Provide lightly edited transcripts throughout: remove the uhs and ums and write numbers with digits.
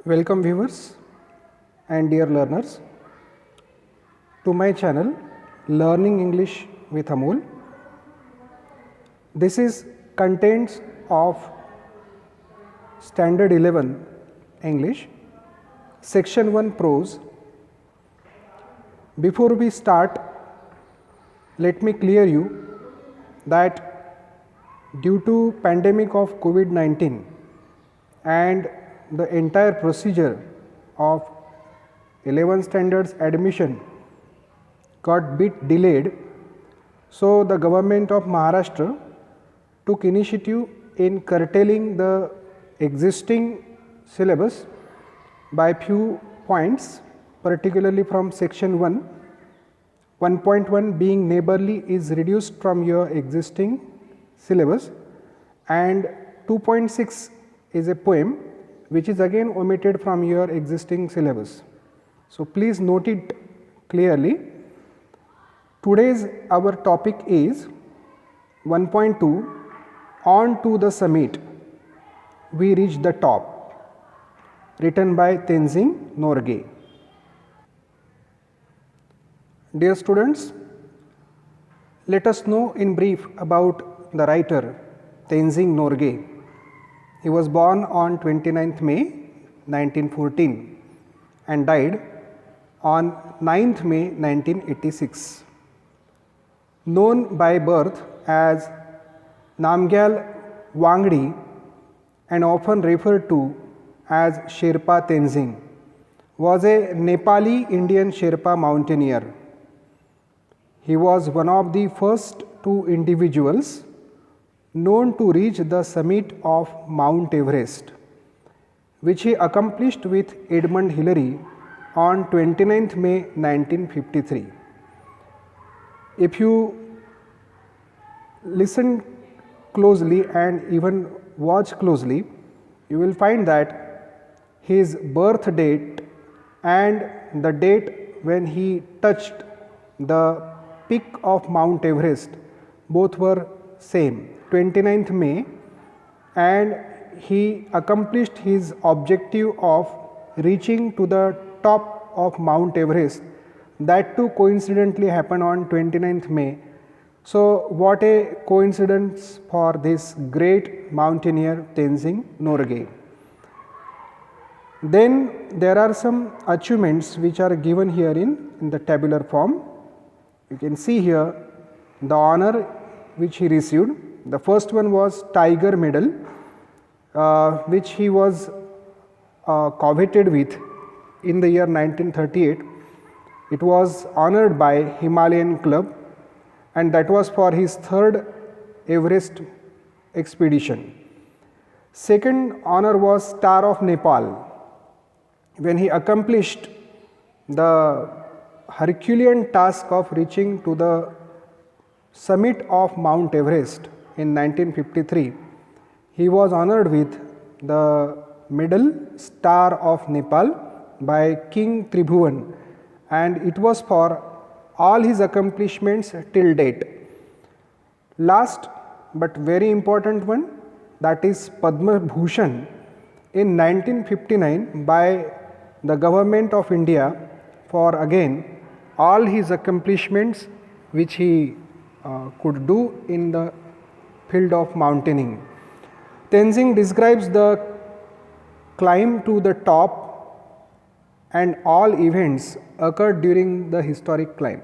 Welcome viewers and dear learners to my channel Learning English with Amol. This is contents of Standard 11 English, Section 1 Prose. Before we start, let me clear you that due to pandemic of COVID-19 and the entire procedure of 11 standards admission got bit delayed, so the government of Maharashtra took initiative in curtailing the existing syllabus by few points, particularly from section 1. 1.1 being neighborly is reduced from your existing syllabus, and 2.6 is a poem which is again omitted from your existing syllabus. So please note it clearly. Today's our topic is 1.2, On to the Summit, We Reach the Top, written by Tenzing Norgay. Dear students, let us know in brief about the writer Tenzing Norgay. He was born on 29th May 1914 and died on 9th May 1986. Known by birth as Namgyal Wangdi and often referred to as Sherpa Tenzing, was a Nepali Indian Sherpa mountaineer. He was one of the first two individuals known to reach the summit of Mount Everest, which he accomplished with Edmund Hillary on 29th May 1953. If you listen closely and even watch closely, you will find that his birth date and the date when he touched the peak of Mount Everest both were same, 29th May, and he accomplished his objective of reaching to the top of Mount Everest. That too coincidentally happened on 29th May. So what a coincidence for this great mountaineer Tenzing Norgay. Then there are some achievements which are given here in the tabular form. You can see here the honor which he received. The first one was Tiger Medal, which he was coveted with in the year 1938. It was honored by Himalayan Club, and that was for his third Everest expedition. Second honor was Star of Nepal, when he accomplished the Herculean task of reaching to the summit of Mount Everest in 1953. He was honored with the medal Star of Nepal by King Tribhuvan, and it was for all his accomplishments till date. Last but very important one, that is Padma Bhushan in 1959 by the government of India for again all his accomplishments which he could do in the field of mountaineering. Tenzing describes the climb to the top and all events occurred during the historic climb.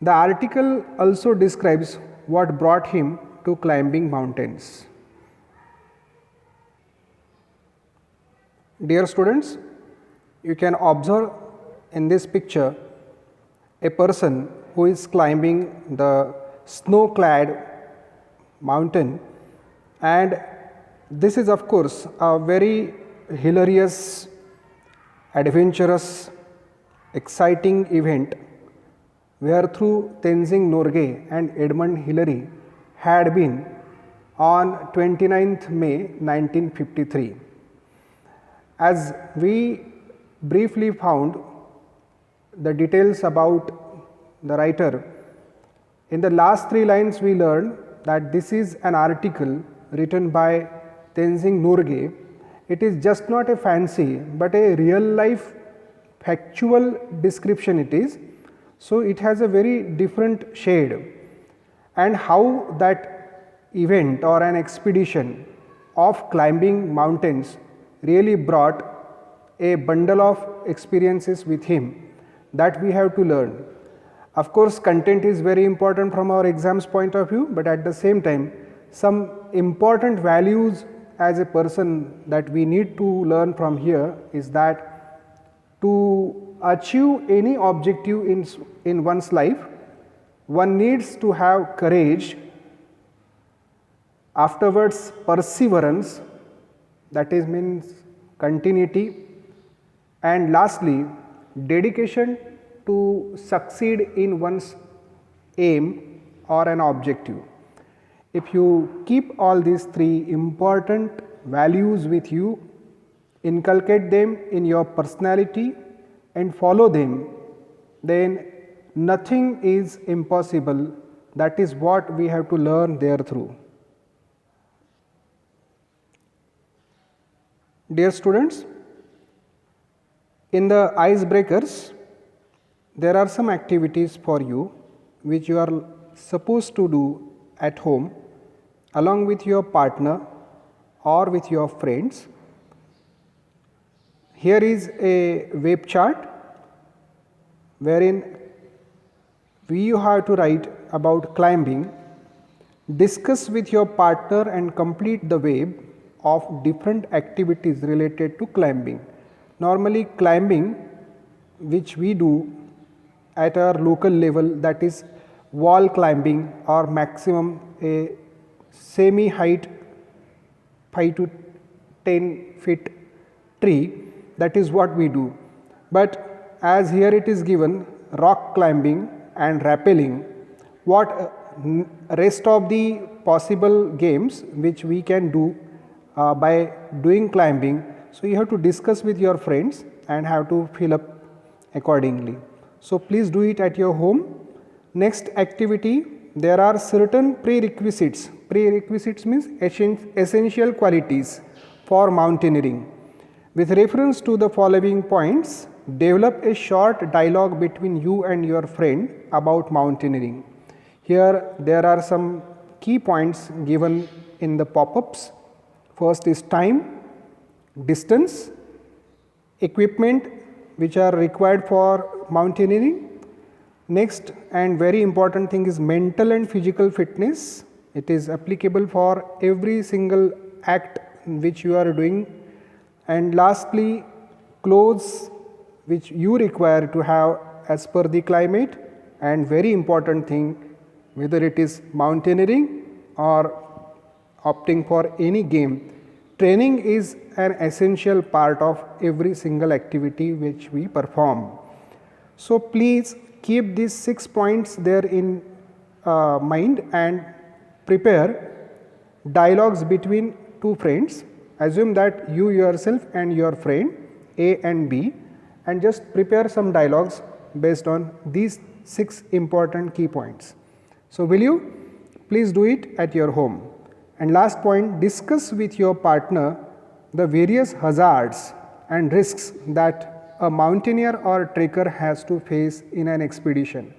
The article also describes what brought him to climbing mountains. Dear students, you can observe in this picture a person who is climbing the snow-clad mountain, and this is of course a very hilarious, adventurous, exciting event where through Tenzing Norgay and Edmund Hillary had been on 29th May 1953. As we briefly found the details about the writer, in the last 3 lines we learned that this is an article written by Tenzing Norgay It is just not a fancy, but a real life factual description it is. So, it has a very different shade, and how that event or an expedition of climbing mountains really brought a bundle of experiences with him that we have to learn. Of course, content is very important from our exams point of view, but at the same time some important values as a person that we need to learn from here is that to achieve any objective in one's life, one needs to have courage, afterwards perseverance, that is means continuity, and lastly dedication to succeed in one's aim or an objective. If you keep all these three important values with you, inculcate them in your personality and follow them, then nothing is impossible. That is what we have to learn there through. Dear students, in the icebreakers, there are some activities for you which you are supposed to do at home along with your partner or with your friends. Here is a web chart wherein you have to write about climbing, discuss with your partner and complete the web of different activities related to climbing. Normally climbing which we do at our local level, that is wall climbing or maximum a semi height 5 to 10 feet tree, that is what we do. But as here it is given rock climbing and rappelling, what rest of the possible games which we can do by doing climbing. So, you have to discuss with your friends and have to fill up accordingly. So, please do it at your home. Next activity, there are certain prerequisites. Prerequisites means essential qualities for mountaineering. With reference to the following points, develop a short dialogue between you and your friend about mountaineering. Here there are some key points given in the pop-ups. First is time, distance, equipment which are required for mountaineering. Next and very important thing is mental and physical fitness. It is applicable for every single act which you are doing. And lastly, clothes which you require to have as per the climate, and very important thing, whether it is mountaineering or opting for any game, training is an essential part of every single activity which we perform. So, please keep these 6 points there in mind and prepare dialogues between two friends. Assume that you yourself and your friend A and B, and just prepare some dialogues based on these 6 important key points. So, will you please do it at your home. And last point, discuss with your partner the various hazards and risks that a mountaineer or trekker has to face in an expedition.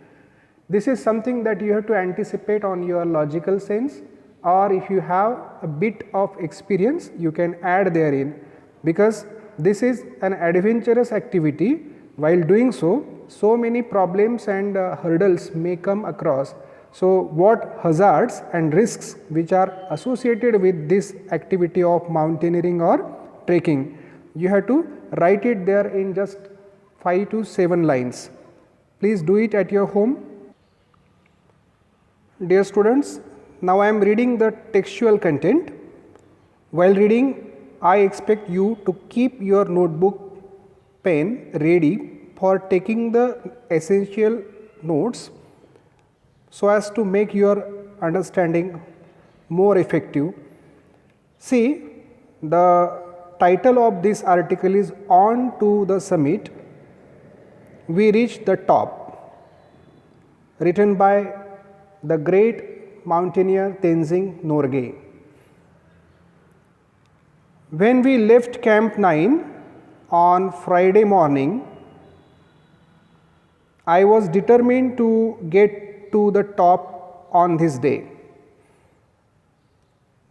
This is something that you have to anticipate on your logical sense, or if you have a bit of experience you can add therein, because this is an adventurous activity. While doing so many problems and hurdles may come across. So, what hazards and risks which are associated with this activity of mountaineering or trekking, you have to write it there in just 5 to 7 lines. Please do it at your home. Dear students, now I am reading the textual content. While reading, I expect you to keep your notebook, pen ready for taking the essential notes so as to make your understanding more effective. See, the title of this article is On to the Summit, We Reach the Top, written by the great mountaineer Tenzing Norgay. When we left Camp 9 on Friday morning, I was determined to get to the top on this day.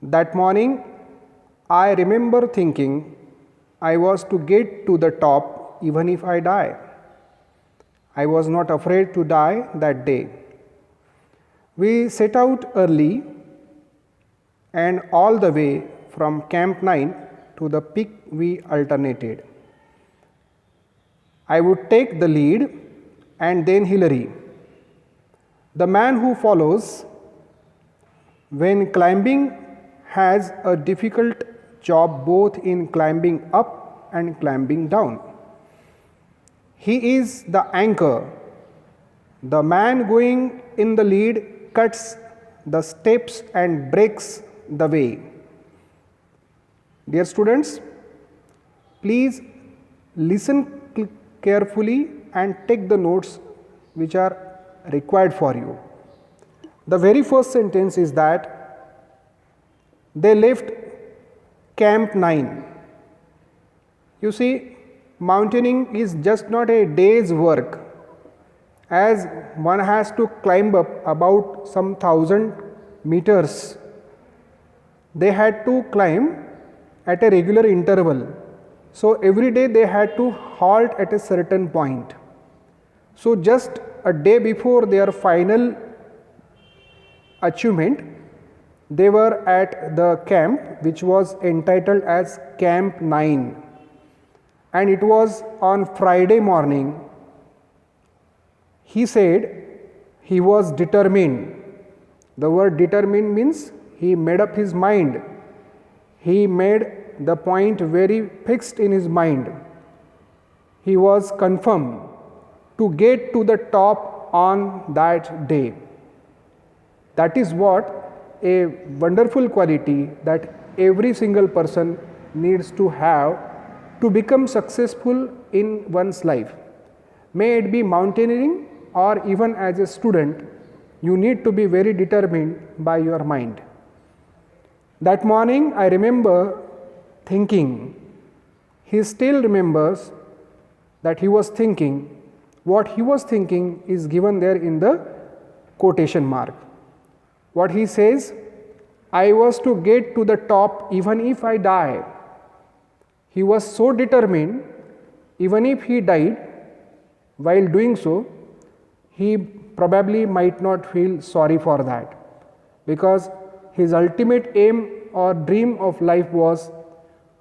That morning, I remember thinking I was to get to the top even if I die. I was not afraid to die that day. We set out early and all the way from Camp 9 to the peak we alternated. I would take the lead and then Hillary. The man who follows when climbing has a difficult job both in climbing up and climbing down. He is the anchor. The man going in the lead cuts the steps and breaks the way. Dear students, please listen carefully and take the notes which are required for you. The very first sentence is that they left Camp 9. You see, mountaineering is just not a day's work, as one has to climb up about some 1,000 meters. They had to climb at a regular interval. So every day they had to halt at a certain point. So just a day before their final achievement, they were at the camp which was entitled as Camp 9, and it was on Friday morning. He said he was determined. The word determined means he made up his mind. He made the point very fixed in his mind. He was confirmed to get to the top on that day. That is what a wonderful quality that every single person needs to have to become successful in one's life. May it be mountaineering or even as a student, you need to be very determined by your mind. That morning I remember thinking, he still remembers that he was thinking. What he was thinking is given there in the quotation mark. What he says, I was to get to the top even if I die. He was so determined, even if he died, while doing so, he probably might not feel sorry for that, because his ultimate aim or dream of life was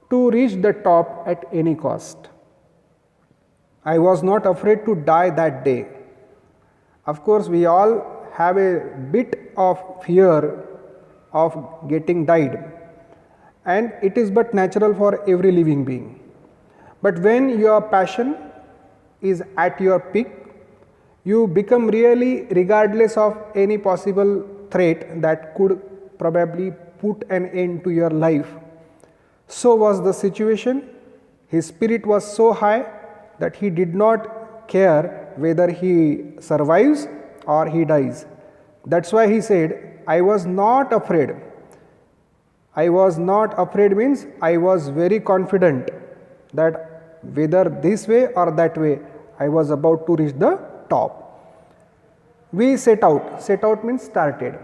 to reach the top at any cost. I was not afraid to die that day. Of course, we all have a bit of fear of getting died, and it is but natural for every living being. But when your passion is at your peak, you become really regardless of any possible threat that could probably put an end to your life. So was the situation. His spirit was so high that he did not care whether he survives or he dies. That's why he said, I was not afraid. I was not afraid means I was very confident that whether this way or that way, I was about to reach the top. We set out. Set out means started.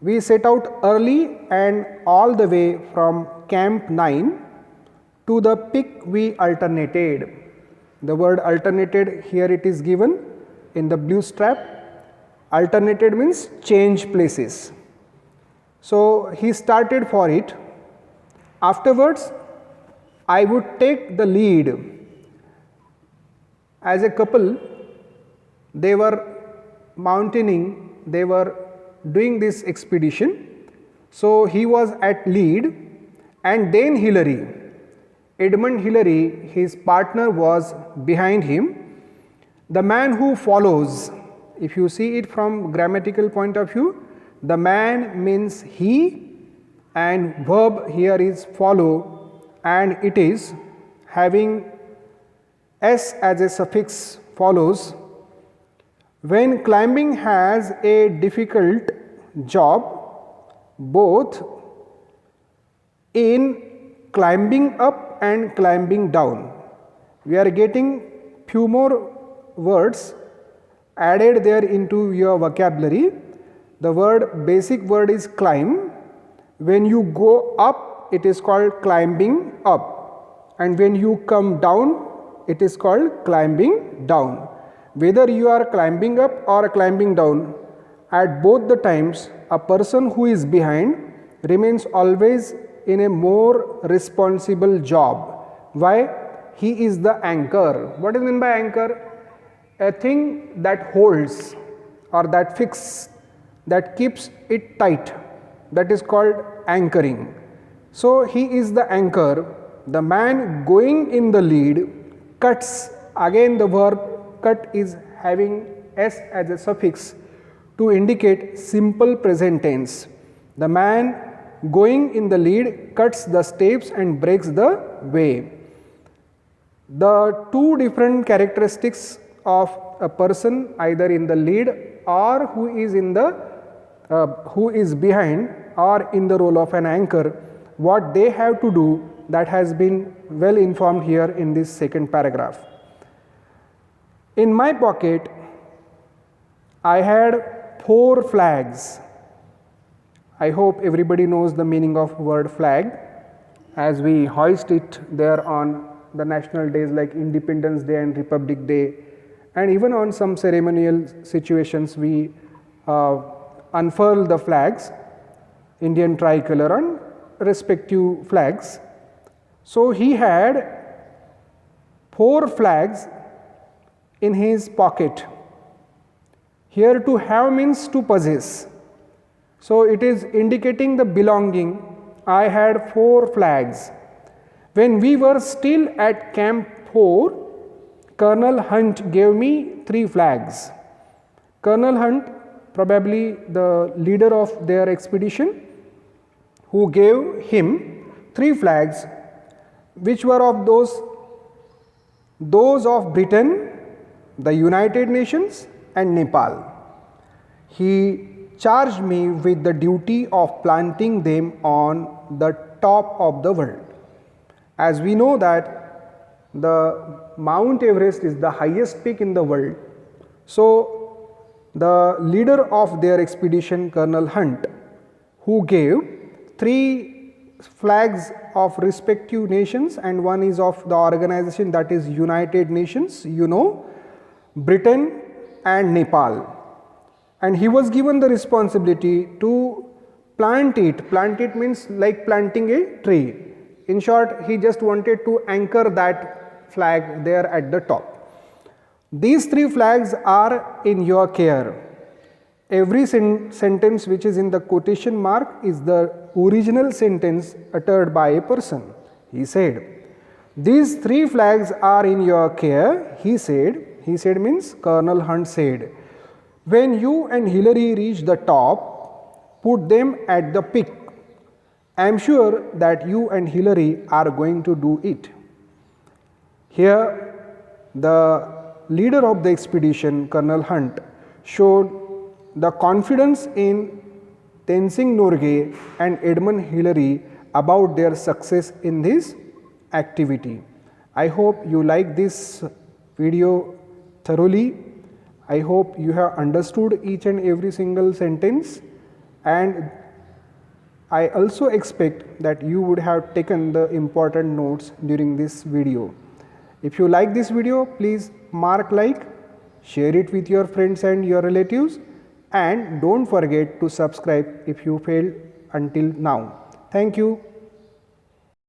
We set out early and all the way from Camp 9 to the peak we alternated. The word alternated here it is given in the blue strap. Alternated means change places. So he started for it. Afterwards, I would take the lead. As a couple, they were mountaineering, they were doing this expedition. So he was at lead, and then Hillary, Edmund Hillary, his partner, was behind him. The man who follows, if you see it from grammatical point of view, the man means he, and verb here is follow, and it is having s as a suffix, follows. When climbing has a difficult job both in climbing up and climbing down. We are getting few more words added there into your vocabulary. The basic word is climb. When you go up, it is called climbing up, and when you come down, it is called climbing down. Whether you are climbing up or climbing down, at both the times, a person who is behind remains always in a more responsible job. Why? He is the anchor. What is meant by anchor? A thing that holds or that fixes, that keeps it tight, that is called anchoring. So he is the anchor. The man going in the lead cuts. Again the verb cut is having s as a suffix to indicate simple present tense. The man going in the lead cuts the steps and breaks the way. The two different characteristics of a person either in the lead or who is behind or in the role of an anchor, what they have to do, that has been well informed here in this second paragraph. In my pocket, I had 4 flags. I hope everybody knows the meaning of word flag, as we hoist it there on the national days like Independence Day and Republic Day, and even on some ceremonial situations we unfurl the flags, Indian tricolor and respective flags. So he had 4 flags in his pocket. Here to have means to possess. So it is indicating the belonging. I had 4 flags. When we were still at Camp 4, Colonel Hunt gave me 3 flags. Colonel Hunt, probably the leader of their expedition, who gave him 3 flags, which were of those of Britain, the United Nations and Nepal. He charged me with the duty of planting them on the top of the world. As we know that the Mount Everest is the highest peak in the world, so the leader of their expedition, Colonel Hunt, who gave 3 flags of respective nations, and one is of the organization that is United Nations, Britain and Nepal, and he was given the responsibility to plant it. Plant it means like planting a tree. In short, he just wanted to anchor that flag there at the top. These 3 flags are in your care. Every sentence which is in the quotation mark is the original sentence uttered by a person. He said, "These 3 flags are in your care," he said. He said means Colonel Hunt said. "When you and Hillary reach the top, put them at the peak. I am sure that you and Hillary are going to do it." Here, the leader of the expedition, Colonel Hunt, showed the confidence in Tenzing Norgay and Edmund Hillary about their success in this activity. I hope you like this video thoroughly. I hope you have understood each and every single sentence, and I also expect that you would have taken the important notes during this video. If you like this video, please mark like, share it with your friends and your relatives, and don't forget to subscribe if you failed until now. Thank you.